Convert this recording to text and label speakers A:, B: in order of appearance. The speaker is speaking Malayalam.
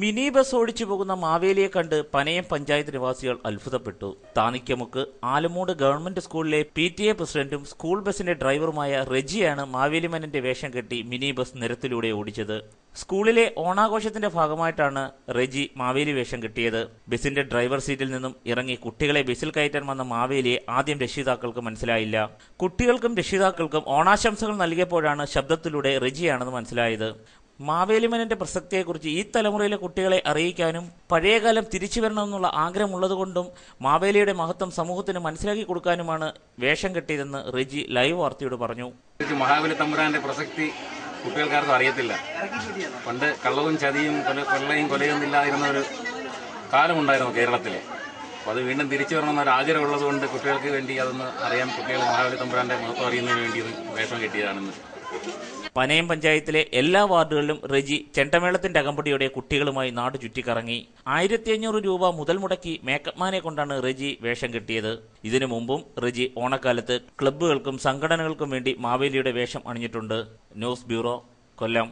A: മിനി ബസ് ഓടിച്ചു പോകുന്ന മാവേലിയെ കണ്ട് പനയം പഞ്ചായത്ത് നിവാസികൾ അത്ഭുതപ്പെട്ടു. താനിക്കമുക്ക് ആലമൂട് ഗവൺമെന്റ് സ്കൂളിലെ PTA പ്രസിഡന്റും സ്കൂൾ ബസിന്റെ ഡ്രൈവറുമായ റെജിയാണ് മാവേലിമന്നന്റെ വേഷം കെട്ടി മിനി ബസ് നിരത്തിലൂടെ ഓടിച്ചത്. സ്കൂളിലെ ഓണാഘോഷത്തിന്റെ ഭാഗമായിട്ടാണ് റെജി മാവേലി വേഷം കെട്ടിയത്. ബസിന്റെ ഡ്രൈവർ സീറ്റിൽ നിന്നും ഇറങ്ങി കുട്ടികളെ ബസിൽ കയറ്റാൻ വന്ന മാവേലിയെ ആദ്യം രക്ഷിതാക്കൾക്ക് മനസ്സിലായില്ല. കുട്ടികൾക്കും രക്ഷിതാക്കൾക്കും ഓണാശംസകൾ നൽകിയപ്പോഴാണ് ശബ്ദത്തിലൂടെ റെജിയാണെന്ന് മനസ്സിലായത്. മാവേലിമന്നന്റെ പ്രസക്തിയെക്കുറിച്ച് ഈ തലമുറയിലെ കുട്ടികളെ അറിയിക്കാനും പഴയകാലം തിരിച്ചു വരണമെന്നുള്ള ആഗ്രഹമുള്ളതുകൊണ്ടും മാവേലിയുടെ മഹത്വം സമൂഹത്തിന് മനസ്സിലാക്കി കൊടുക്കാനുമാണ് വേഷം കെട്ടിയതെന്ന് റെജി ലൈവ് വാർത്തയോട് പറഞ്ഞു.
B: മഹാബലി തമ്പുരാന്റെ പ്രസക്തി കുട്ടികൾക്കാർക്കും അറിയത്തില്ല. പണ്ട് കള്ളവും ചതിയും കൊള്ളയും കൊലയും ഇല്ലാതിരുന്ന ഒരു കാലമുണ്ടായിരുന്നു കേരളത്തില്. അപ്പോൾ അത് വീണ്ടും തിരിച്ചു വരണമെന്നൊരു ആഗ്രഹമുള്ളത് കൊണ്ട് കുട്ടികൾക്ക് വേണ്ടി അതൊന്ന് അറിയാൻ കുട്ടികൾ മഹാബലി തമ്പുരാന്റെ മഹത്വം അറിയുന്നതിന് വേണ്ടി വേഷം കെട്ടിയതാണെന്ന്.
A: പനയം പഞ്ചായത്തിലെ എല്ലാ വാർഡുകളിലും റെജി ചെണ്ടമേളത്തിന്റെ അകമ്പടിയോടെ കുട്ടികളുമായി നാട് ചുറ്റിക്കറങ്ങി. 1500 രൂപ മുതൽ മുടക്കി മേക്കപ്പ് മാനെ കൊണ്ടാണ് റെജി വേഷം കെട്ടിയത്. ഇതിനു മുമ്പും റെജി ഓണക്കാലത്ത് ക്ലബ്ബുകൾക്കും സംഘടനകൾക്കും വേണ്ടി മാവേലിയുടെ വേഷം അണിഞ്ഞിട്ടുണ്ട്. ന്യൂസ് ബ്യൂറോ, കൊല്ലം.